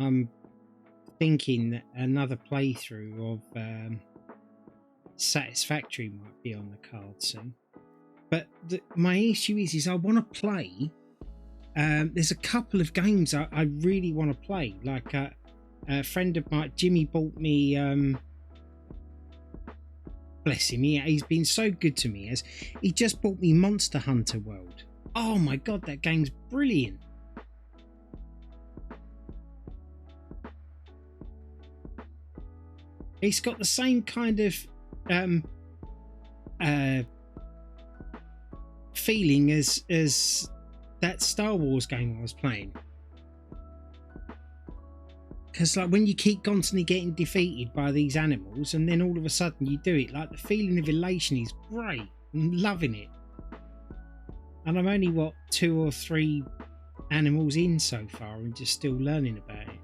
I'm thinking that another playthrough of Satisfactory might be on the card soon. But my issue is I want to play. There's a couple of games I really want to play. Like a friend of mine, Jimmy, bought me. Bless him, he's been so good to me. As he just bought me Monster Hunter World. Oh my god, that game's brilliant. It's got the same kind of feeling as that Star Wars game I was playing. Because like when you keep constantly getting defeated by these animals and then all of a sudden you do it, like the feeling of elation is great. I'm loving it. And I'm only, 2 or 3 animals in so far and just still learning about it.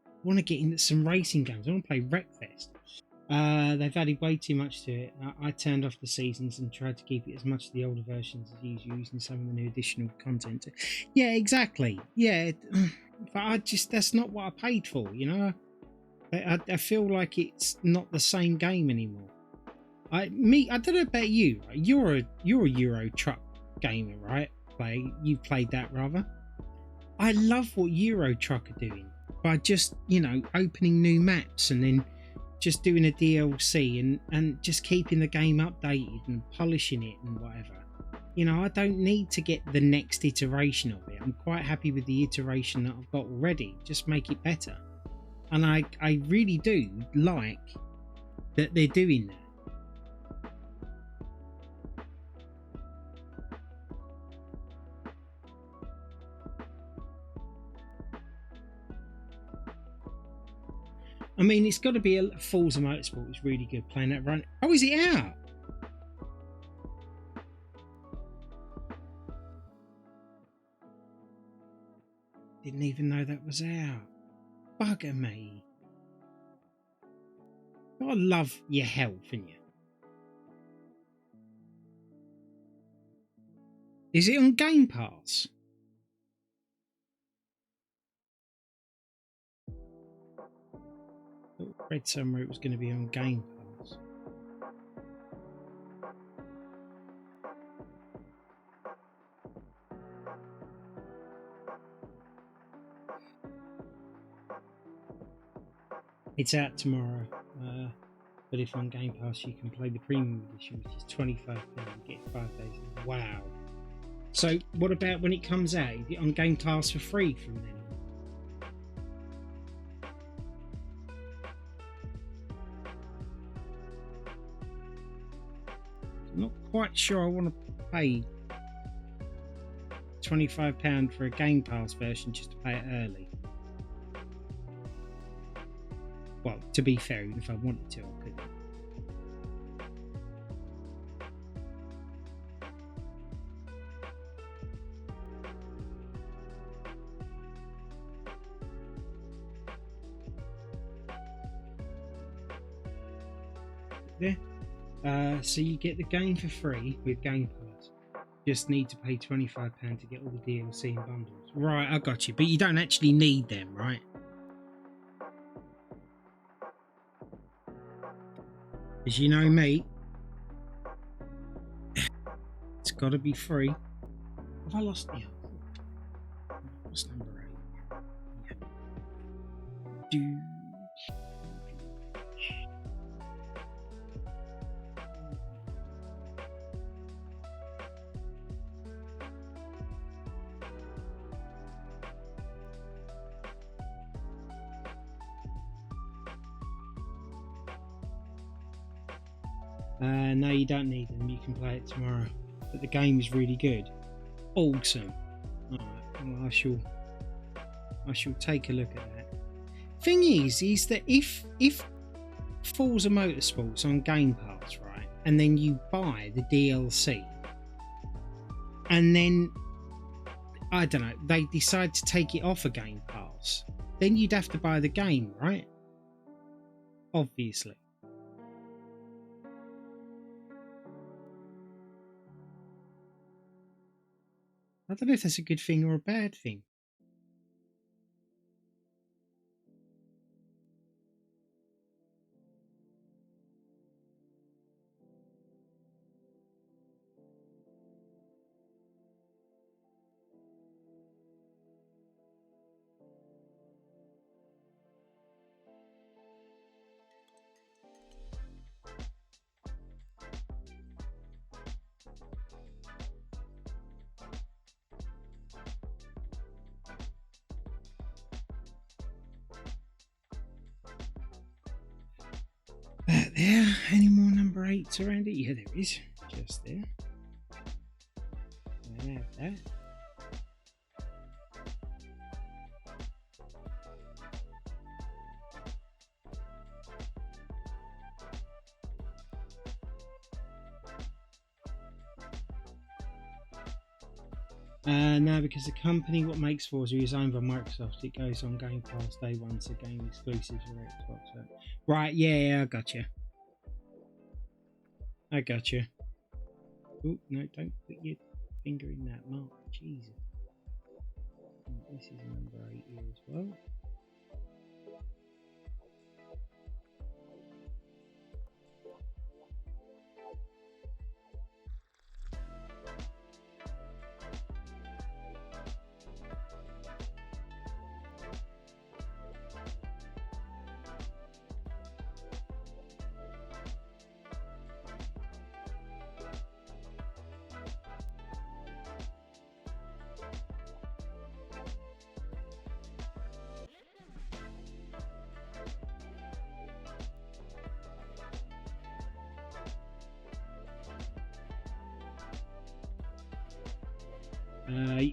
I want to get into some racing games. I want to play Wreckfest. They've added way too much to it. I turned off the seasons and tried to keep it as much of the older versions as usual, using some of the new additional content. Yeah, exactly. Yeah, but that's not what I paid for, you know. I feel like it's not the same game anymore. I don't know about you. Right? You're a Euro Truck gamer, right? You've played that rather. I love what Euro Truck are doing by just, you know, opening new maps and then just doing a DLC and just keeping the game updated and polishing it and whatever. You know, I don't need to get the next iteration of it. I'm quite happy with the iteration that I've got already. Just make it better. And I really do like that they're doing that. I mean, it's got to be a Forza Motorsport is really good playing that run. Oh, is it out? Didn't even know that was out. Bugger me. I love your health, innit you? Is it on Game Pass? I read somewhere it was going to be on Game Pass. It's out tomorrow, but if on Game Pass you can play the premium edition, which is £25 and get 5 days. Wow. So what about when it comes out? Is it on Game Pass for free from then? I'm not quite sure I want to pay £25 for a Game Pass version just to pay it early. Well, to be fair, even if I wanted to, I couldn't. Yeah. So you get the game for free with Game Pass. Just need to pay £25 to get all the DLC and bundles. Right, I got you. But you don't actually need them, right? As you know me, it's got to be free. Have I lost the other? What's number 8? Yeah. No, you don't need them. You can play it tomorrow. But the game is really good. Awesome. Alright, well, I shall take a look at that. Thing is that if Forza Motorsport's on Game Pass, right, and then you buy the DLC, and then I don't know, they decide to take it off a Game Pass, then you'd have to buy the game, right? Obviously. I don't know if that's a good thing or a bad thing. There, any more number 8s around it? Yeah, there is. Just there. I have that. No, because the company what makes Forza is owned by Microsoft. It goes on Game Pass day one, so game exclusives for Xbox. So. Right, yeah, I got you. I got you. Oh no! Don't put your finger in that mark. Jesus. This is number 8 here as well.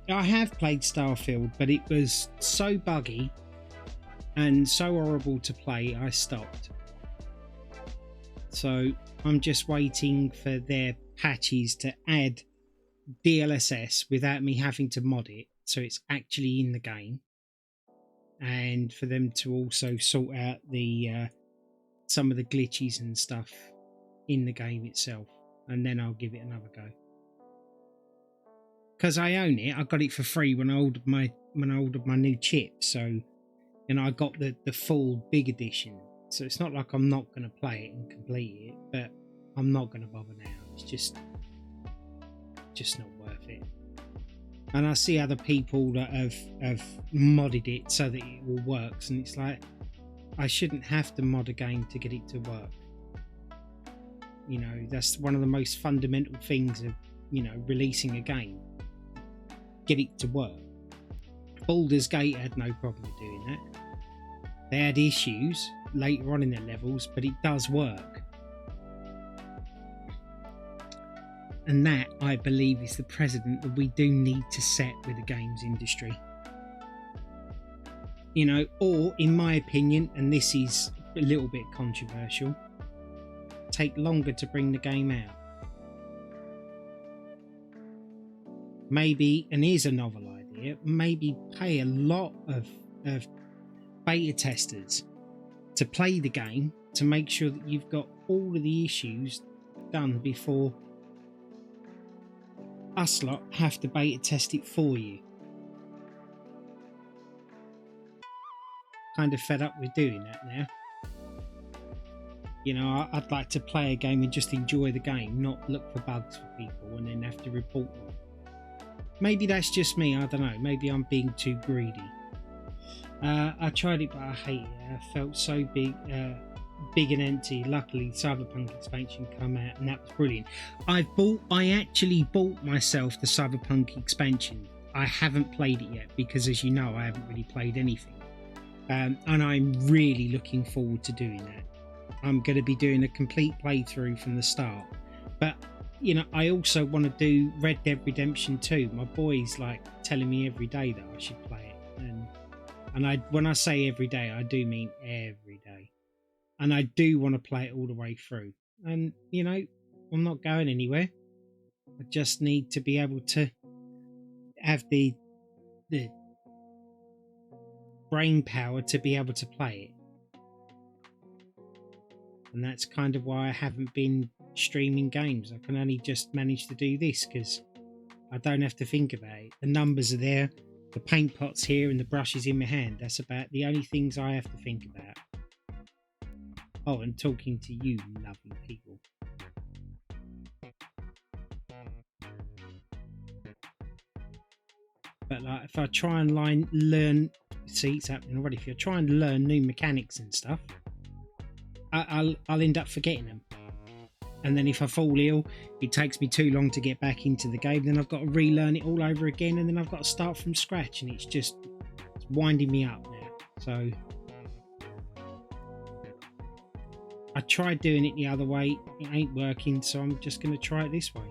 I have played Starfield, but it was so buggy and so horrible to play, I stopped. So I'm just waiting for their patches to add DLSS without me having to mod it, so it's actually in the game, and for them to also sort out the some of the glitches and stuff in the game itself, and then I'll give it another go. Because I own it, I got it for free when I ordered my new chip, so I got the full big edition. So it's not like I'm not going to play it and complete it, but I'm not going to bother now. It's just not worth it. And I see other people that have modded it so that it all works, and it's like, I shouldn't have to mod a game to get it to work. That's one of the most fundamental things of releasing a game. Get it to work. Baldur's Gate had no problem doing that. They had issues later on in their levels, but it does work. And that, I believe, is the precedent that we do need to set with the games industry. Or, in my opinion, and this is a little bit controversial, take longer to bring the game out. Maybe, and here's a novel idea, maybe pay a lot of beta testers to play the game to make sure that you've got all of the issues done before us lot have to beta test it for you. Kind of fed up with doing that now. I'd like to play a game and just enjoy the game, not look for bugs for people and then have to report them. Maybe that's just me, I don't know. Maybe I'm being too greedy. I tried it, but I hate it. I felt so big and empty. Luckily, Cyberpunk expansion come out, and that was brilliant. I actually bought myself the Cyberpunk expansion. I haven't played it yet because, as you know, I haven't really played anything. And I'm really looking forward to doing that. I'm going to be doing a complete playthrough from the start. But I also want to do Red Dead Redemption 2. My boy's telling me every day that I should play it, and when I say every day, I do mean every day. And I do want to play it all the way through. And I'm not going anywhere. I just need to be able to have the brain power to be able to play it. And that's kind of why I haven't been streaming games. I can only just manage to do this because I don't have to think about it. The numbers are there, the paint pot's here, and the brush is in my hand. That's about the only things I have to think about. Oh, and talking to you lovely people. But like, if I try and learn, see, it's happening already. If you try and learn new mechanics and stuff, I'll end up forgetting them. And then if I fall ill, it takes me too long to get back into the game. Then I've got to relearn it all over again, and then I've got to start from scratch, and it's winding me up now. So I tried doing it the other way. It ain't working, so I'm just going to try it this way.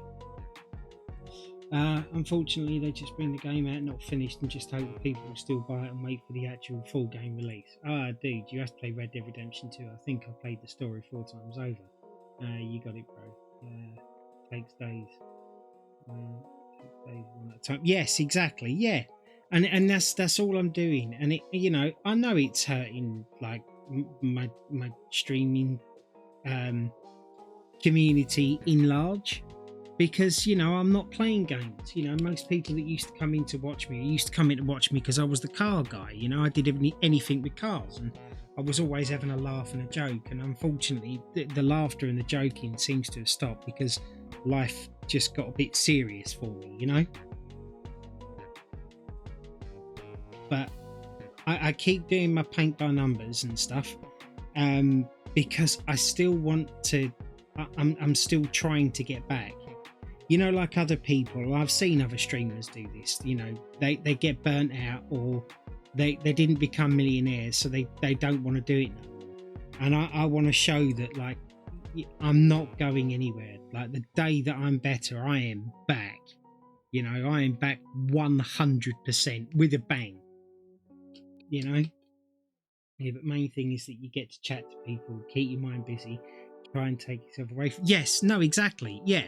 Unfortunately, they just bring the game out not finished and just hope that people will still buy it and wait for the actual full game release. Dude, you have to play Red Dead Redemption 2. I think I played the story 4 times over. You got it, bro. Takes days. Takes days one at a time. Yes, exactly. Yeah, and that's all I'm doing. And it, you know, I know it's hurting like my streaming community in large. Because, you know, I'm not playing games. You know, most people that used to come in to watch me used to come in to watch me because I was the car guy. You know, I did anything with cars, and I was always having a laugh and a joke. And unfortunately, the laughter and the joking seems to have stopped because life just got a bit serious for me, you know? But I keep doing my paint by numbers and stuff because I still want to, I'm still trying to get back. You know, like other people, I've seen other streamers do this, you know, they get burnt out, or they didn't become millionaires, so they don't want to do it now. And I want to show that, like, I'm not going anywhere. Like, the day that I'm better, I am back. You know, I am back 100% with a bang. You know? Yeah, but main thing is that you get to chat to people, keep your mind busy, try and take yourself away from... Yes, no, exactly, yeah.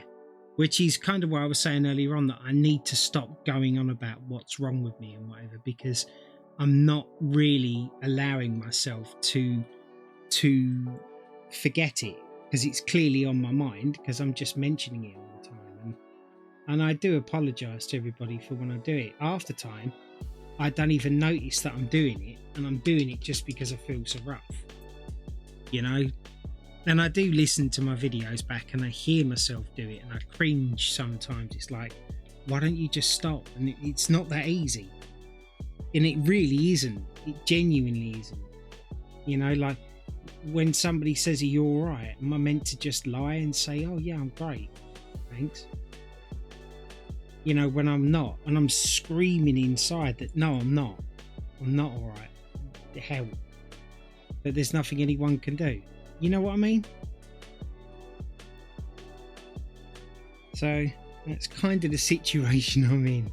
Which is kind of what I was saying earlier on, that I need to stop going on about what's wrong with me and whatever, because I'm not really allowing myself to forget it, because it's clearly on my mind, because I'm just mentioning it all the time. And I do apologise to everybody for when I do it. Half the time, I don't even notice that I'm doing it, and I'm doing it just because I feel so rough, you know? And I do listen to my videos back and I hear myself do it and I cringe sometimes. It's like, why don't you just stop? And it's not that easy. And it really isn't. It genuinely isn't. You know, like when somebody says, are you all right? Am I meant to just lie and say, oh yeah, I'm great, thanks? You know, when I'm not. And I'm screaming inside that, no, I'm not. I'm not all right. Help. But there's nothing anyone can do. You know what I mean? So that's kind of the situation I'm in.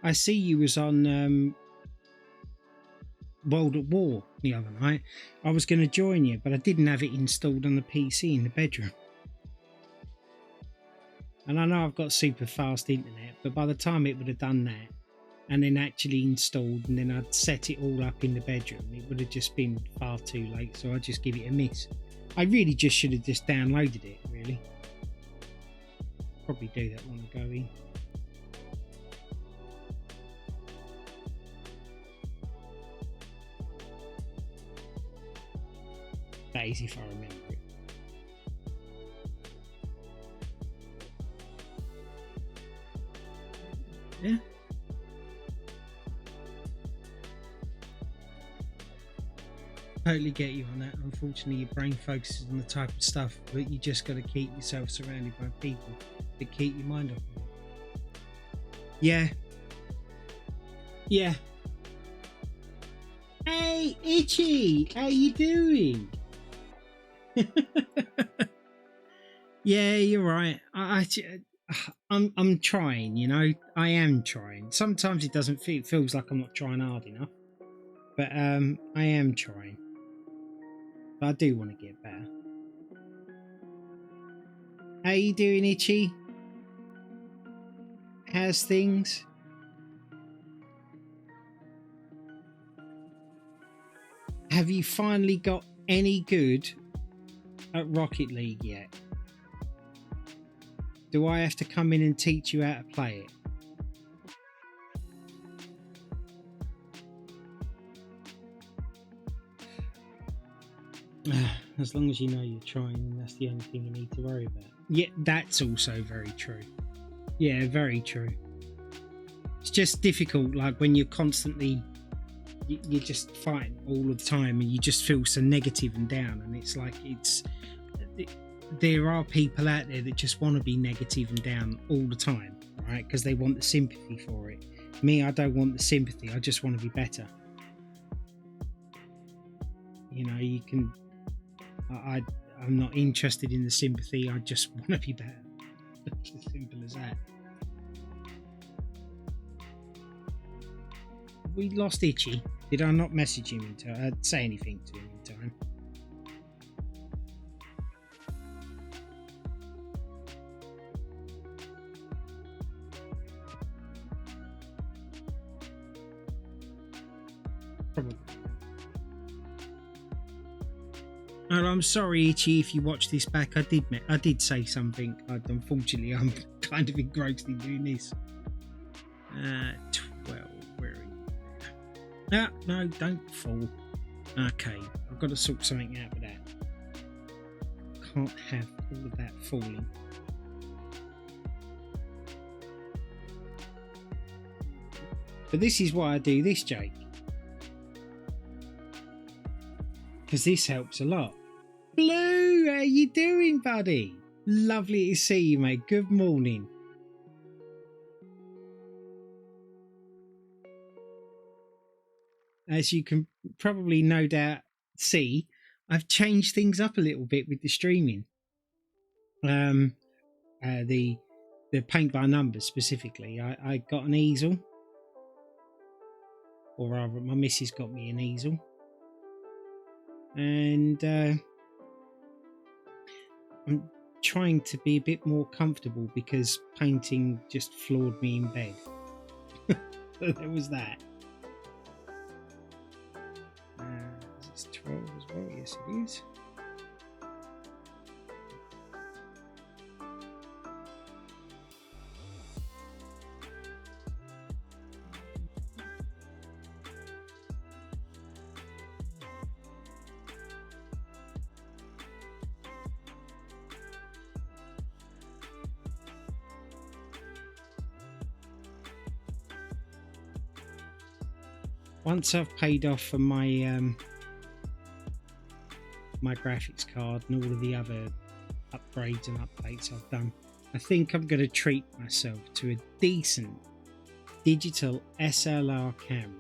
I see you was on World at War the other night. I was going to join you, but I didn't have it installed on the PC in the bedroom. And I know I've got super fast internet, but by the time it would have done that and then actually installed and then I'd set it all up in the bedroom, it would have just been far too late, so I'd just give it a miss. I really just should have just downloaded it, really. Probably do that when I go in. That is if I remember it. Yeah. Totally get you on that. Unfortunately, your brain focuses on the type of stuff, but you just got to keep yourself surrounded by people that keep your mind off of it. Yeah. Yeah. Hey, Itchy, how you doing? Yeah, you're right. I'm trying, you know. I am trying. Sometimes it doesn't feel, it feels like I'm not trying hard enough, but I am trying. But I do want to get better. How you doing, Itchy? How's things? have you finally got any good at Rocket League yet? Do I have to come in and teach you how to play it? As long as you know you're trying, that's the only thing you need to worry about. Yeah, that's also very true. Yeah, very true. It's just difficult, like when you're constantly, you're just fighting all the time and you just feel so negative and down, and it's like there are people out there that just want to be negative and down all the time, right? Because they want the sympathy for it. Me, I don't want the sympathy. I just want to be better. You know, you can. I'm not interested in the sympathy. I just want to be better. It's as simple as that. We lost Itchy. Did I not message him in time? Say anything to him in time? Probably. And I'm sorry, Itchy, if you watch this back. I did say something. Unfortunately, I'm kind of engrossed in doing this. 12. Where are you? No, don't fall. Okay, I've got to sort something out with that. Can't have all of that falling. But this is why I do this, Jake. Because this helps a lot. Blue, how you doing, buddy? Lovely to see you, mate. Good morning. As you can probably no doubt see, I've changed things up a little bit with the streaming. The paint by numbers specifically. I got an easel, or rather, my missus got me an easel, and I'm trying to be a bit more comfortable because painting just floored me in bed. So there was that. Is it 12 as well? Yes, it is. Once I've paid off for my my graphics card and all of the other upgrades and updates I've done, I think I'm going to treat myself to a decent digital SLR camera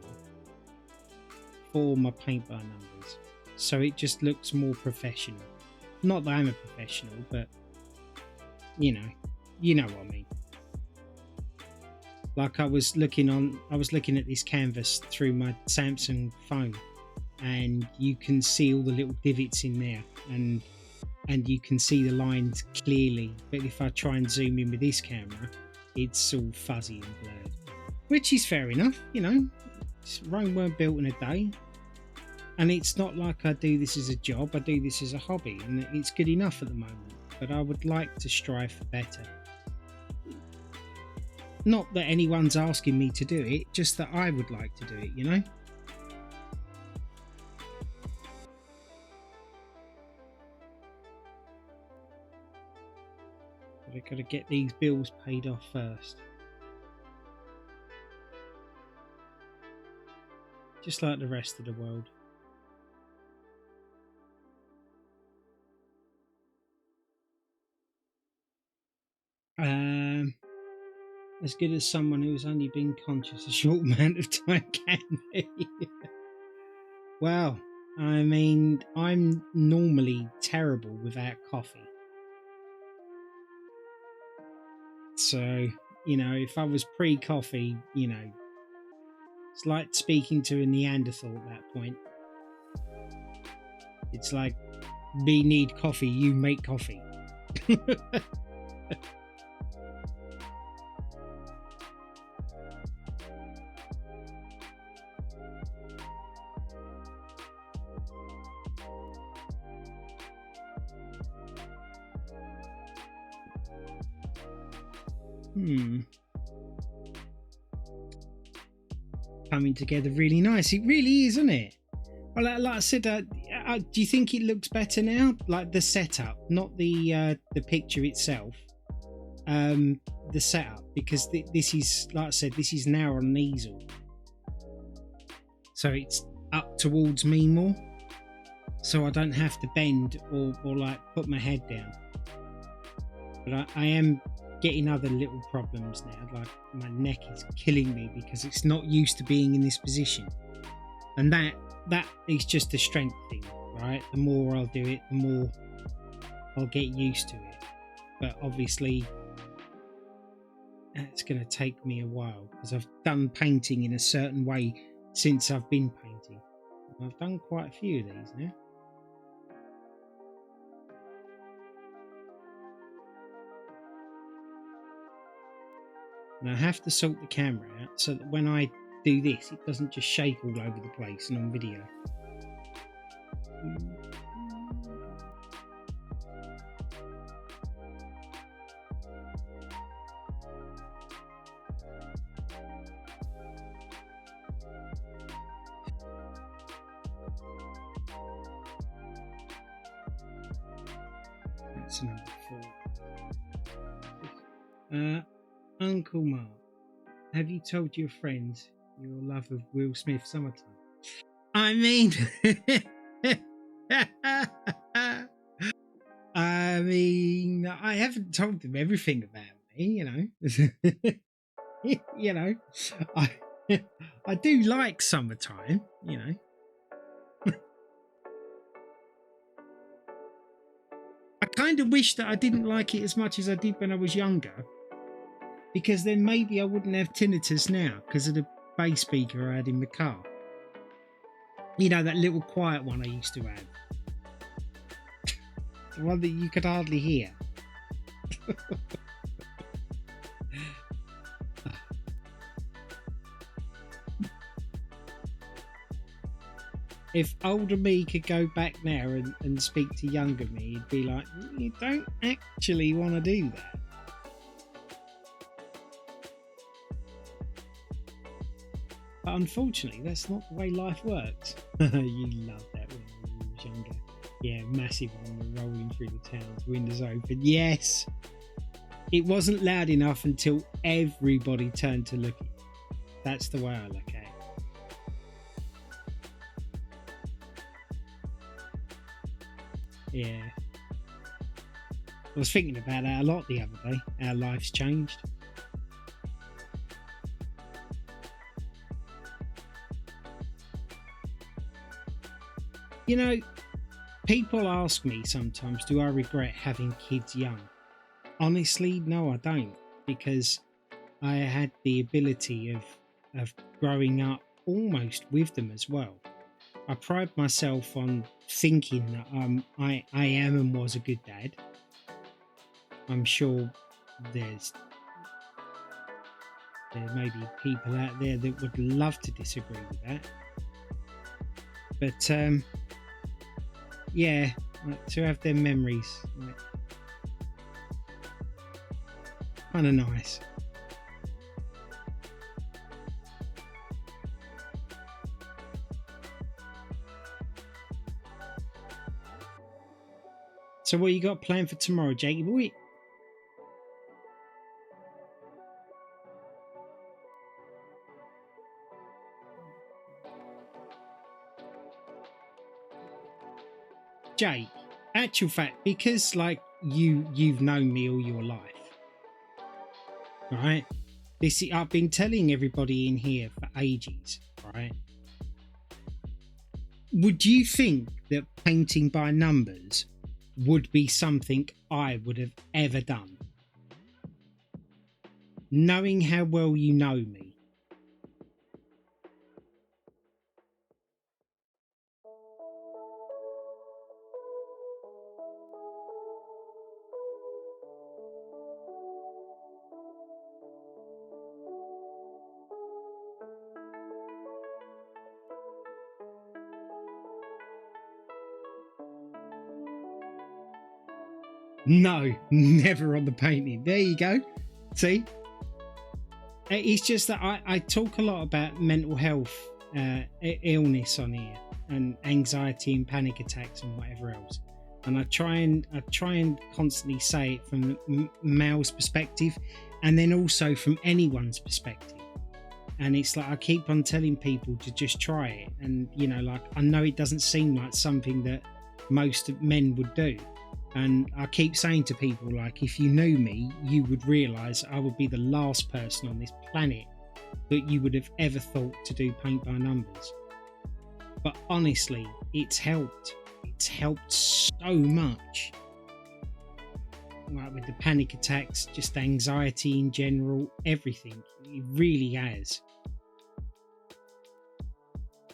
for my paint by numbers, so it just looks more professional. Not that I'm a professional, but you know what I mean. Like I was looking at this canvas through my Samsung phone, and you can see all the little divots in there, and you can see the lines clearly. But if I try and zoom in with this camera, it's all fuzzy and blurred, which is fair enough. You know, Rome weren't built in a day, and it's not like I do this as a job. I do this as a hobby, and it's good enough at the moment. But I would like to strive for better. Not that anyone's asking me to do it, just that I would like to do it, you know? But I've got to get these bills paid off first. Just like the rest of the world. As good as someone who's only been conscious a short amount of time can be. Well, I mean, I'm normally terrible without coffee. So, you know, if I was pre-coffee, you know, it's like speaking to a Neanderthal at that point. It's like, me need coffee, you make coffee. Coming together really nice. It really is, isn't it? Well, like I said, do you think it looks better now? Like the setup, not the picture itself. The setup, because this is, like I said, this is now on an easel, so it's up towards me more, so I don't have to bend or like put my head down. But I am getting other little problems now, like my neck is killing me because it's not used to being in this position, and that is just a strength thing, right? The more I'll do it, the more I'll get used to it. But obviously it's going to take me a while, because I've done painting in a certain way since I've been painting. I've done quite a few of these now. And I have to sort the camera out so that when I do this, it doesn't just shake all over the place and on video. That's number 4. Uncle Mark, have you told your friends your love of Will Smith Summertime? I mean, I haven't told them everything about me, you know. You know, I do like Summertime, you know. I kind of wish that I didn't like it as much as I did when I was younger, because then maybe I wouldn't have tinnitus now because of the bass speaker I had in the car. You know, that little quiet one I used to have. The one that you could hardly hear. If older me could go back now and speak to younger me, he'd be like, you don't actually want to do that. But unfortunately, that's not the way life works. You loved that when you was younger. Yeah, massive one, rolling through the towns, windows open. Yes! It wasn't loud enough until everybody turned to look at it. That's the way I look at it. Yeah. I was thinking about that a lot the other day. How life's changed. You know, people ask me sometimes, do I regret having kids young? Honestly, no, I don't, because I had the ability of growing up almost with them as well. I pride myself on thinking that I am and was a good dad. I'm sure there may be people out there that would love to disagree with that. But yeah, to have their memories, kind of nice. So what you got planned for tomorrow, Jakey boy? Jake, actual fact, because like you've known me all your life, right? I've been telling everybody in here for ages, right? Would you think that painting by numbers would be something I would have ever done? Knowing how well you know me. No, never on the painting. There you go. See, It's just that I talk a lot about mental health illness on here, and anxiety and panic attacks and whatever else. And I try and constantly say it from the male's perspective, and then also from anyone's perspective. And it's like I keep on telling people to just try it. And you know, like, I know it doesn't seem like something that most men would do. And I keep saying to people, like, if you knew me, you would realise I would be the last person on this planet that you would have ever thought to do paint by numbers. But honestly, it's helped. It's helped so much. Like with the panic attacks, just anxiety in general, everything. It really has.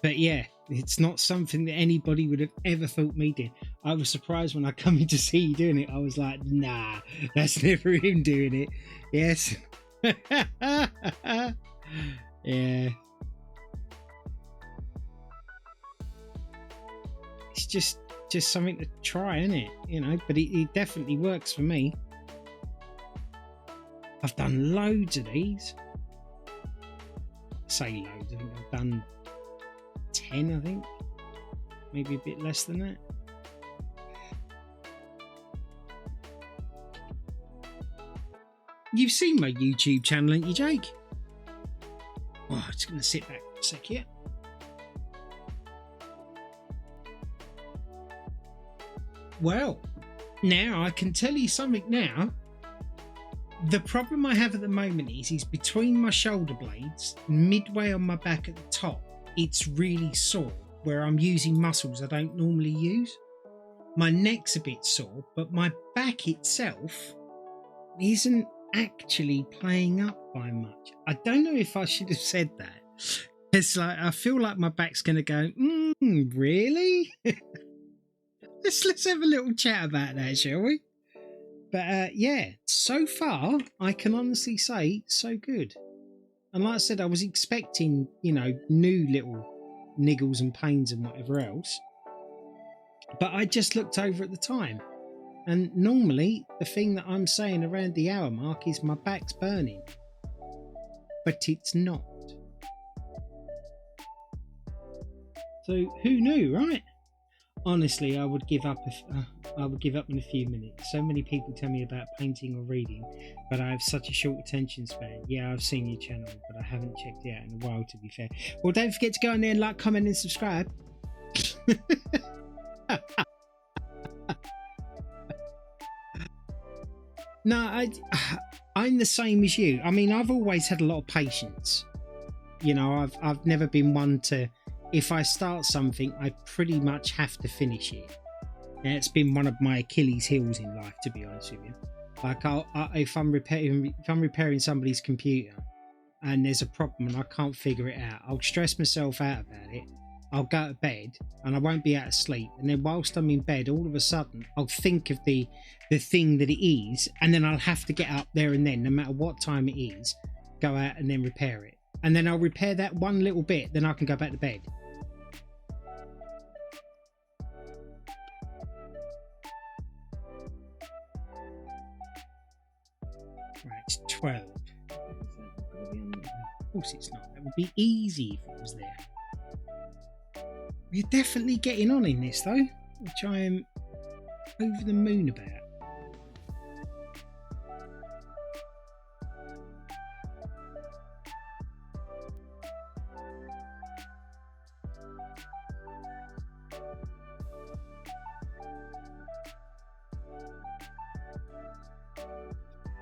But yeah, it's not something that anybody would have ever thought me did. I was surprised when I come in to see you doing it. I was like, nah, that's never him doing it. Yes. Yeah. It's just something to try, isn't it? You know, but it definitely works for me. I've done loads of these. I say loads, I think I've done 10, I think. Maybe a bit less than that. You've seen my YouTube channel, haven't you, Jake? Oh, I'm just going to sit back for a sec here. Well, now I can tell you something now. The problem I have at the moment is between my shoulder blades, midway on my back at the top, it's really sore, where I'm using muscles I don't normally use. My neck's a bit sore, but my back itself isn't actually playing up by much. I don't know if I should have said that. It's like, I feel like my back's going to go, really? Let's have a little chat about that, shall we? But yeah, so far, I can honestly say, so good. And like I said, I was expecting, you know, new little niggles and pains and whatever else. But I just looked over at the time. And normally, the thing that I'm saying around the hour mark is my back's burning. But it's not. So who knew, right? Honestly, I would give up. I would give up in a few minutes. So many people tell me about painting or reading, but I have such a short attention span. Yeah, I've seen your channel, but I haven't checked it out in a while, to be fair. Well, don't forget to go on there and like, comment, and subscribe. No, I'm the same as you. I mean, I've always had a lot of patience. You know, I've never been one to, if I start something, I pretty much have to finish it. And it's been one of my Achilles heels in life, to be honest with you. Like, if I'm repairing somebody's computer and there's a problem and I can't figure it out, I'll stress myself out about it. I'll go to bed and I won't be out of sleep. And then whilst I'm in bed, all of a sudden, I'll think of the thing that it is, and then I'll have to get up there and then, no matter what time it is, go out and then repair it. And then I'll repair that one little bit, then I can go back to bed. Right, it's 12. Of course it's not. That would be easy if it was there. We're definitely getting on in this, though, which I am over the moon about.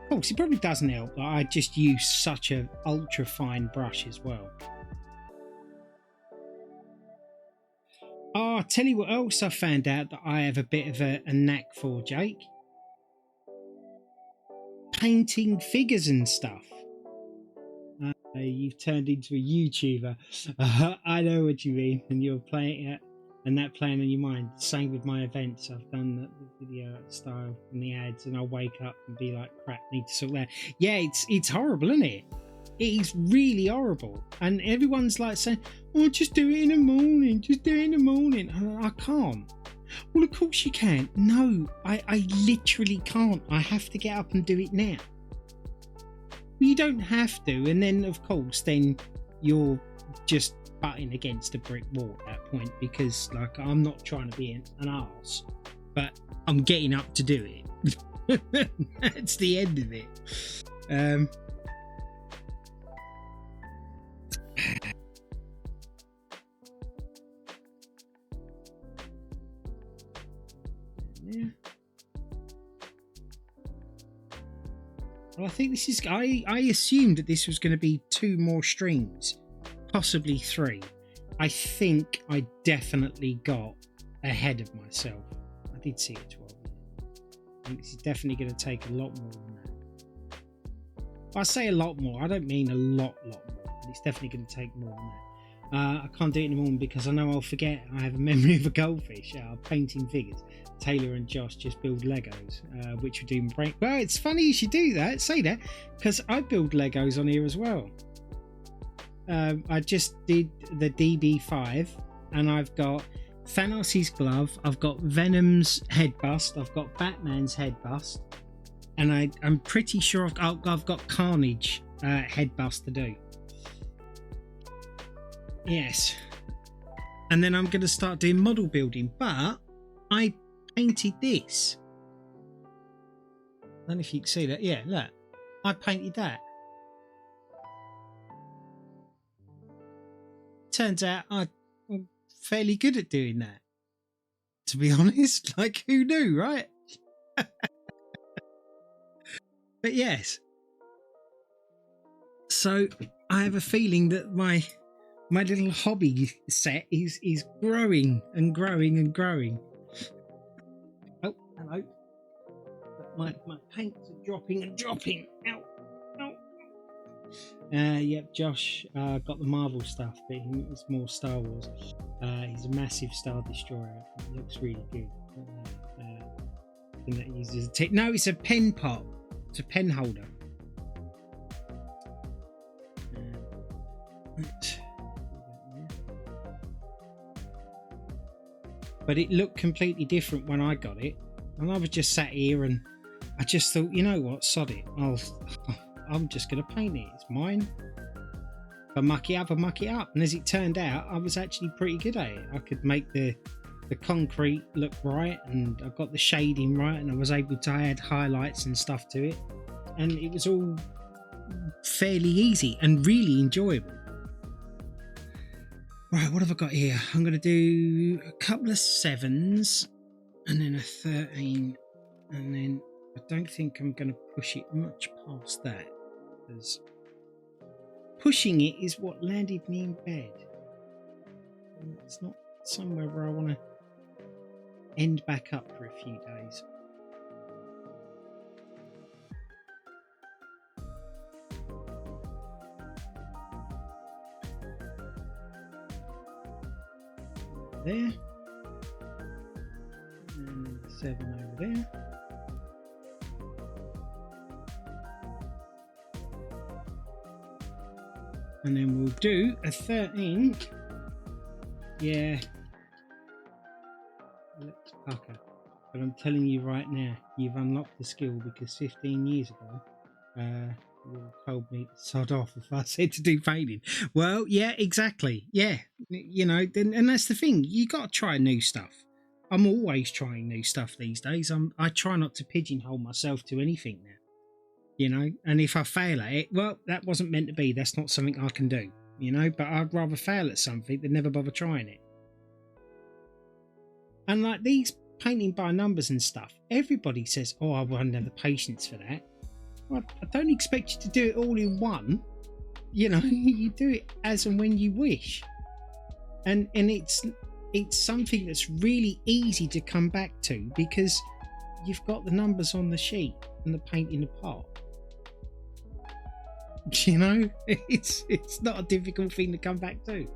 Of course, it probably doesn't help that I just use such an ultra fine brush as well. Oh, I'll tell you what else I found out that I have a bit of a knack for, Jake. Painting figures and stuff. You've turned into a YouTuber. I know what you mean. And you're playing it, and that playing on your mind. Same with my events. I've done the video style and the ads, and I'll wake up and be like, crap, need to sort that. Yeah, it's horrible, isn't it? It is really horrible. And everyone's like saying, oh, just do it in the morning. Just do it in the morning. And I can't. Well, of course you can. No, I literally can't. I have to get up and do it now. you don't have to. And then, of course, then you're just butting against a brick wall at that point, because like I'm not trying to be an arse, but I'm getting up to do it. That's the end of it. Yeah. Well, I think this is. I assumed that this was going to be 2 more streams, possibly 3. I think I definitely got ahead of myself. I did see a 12. I think this is definitely going to take a lot more than that. I say a lot more. I don't mean a lot more, but it's definitely going to take more than that. I can't do it in the morning because I know I'll forget. I have a memory of a goldfish. Painting figures. Taylor and Josh just build Legos, which would do my brain. Well, it's funny you should do that. Say that, because I build Legos on here as well. I just did the DB5, and I've got Thanos' glove. I've got Venom's head bust. I've got Batman's head bust, and I'm pretty sure I've got Carnage head bust to do. Yes, and then I'm going to start doing model building, but I painted this. I don't know if you can see that. Yeah, look, I painted that. Turns out I'm fairly good at doing that, to be honest. Like, who knew, right? But yes, so I have a feeling that my little hobby set is growing and growing and growing. Oh, hello. My paints are dropping and dropping. Ow, ow. Yep, Josh got the Marvel stuff, but it's more Star Wars. He's a massive Star Destroyer. It looks really good. Thing that uses no, it's a pen pot. It's a pen holder. But it looked completely different when I got it, and I was just sat here and I just thought, you know what, sod it, I'm just going to paint it, it's mine. If I muck it up, I muck it up. And as it turned out, I was actually pretty good at it. I could make the concrete look right, and I got the shading right, and I was able to add highlights and stuff to it, and it was all fairly easy and really enjoyable. Right, what have I got here? I'm going to do a couple of 7s and then a 13, and then I don't think I'm going to push it much past that, because pushing it is what landed me in bed. And it's not somewhere where I want to end back up for a few days. There, and 7 over there, and then we'll do a 13. Yeah, looks pucker, but I'm telling you right now, you've unlocked the skill, because 15 years ago you told me to sod off if I said to do painting. Well, yeah, exactly. Yeah, you know, and that's the thing. You got to try new stuff. I'm always trying new stuff these days. I try not to pigeonhole myself to anything now. You know, and if I fail at it, well, that wasn't meant to be. That's not something I can do. You know, but I'd rather fail at something than never bother trying it. And like these painting by numbers and stuff, everybody says, "Oh, I won't have the patience for that." I don't expect you to do it all in one. You know, you do it as and when you wish, and it's something that's really easy to come back to, because you've got the numbers on the sheet and the paint in the pot. You know, it's not a difficult thing to come back to.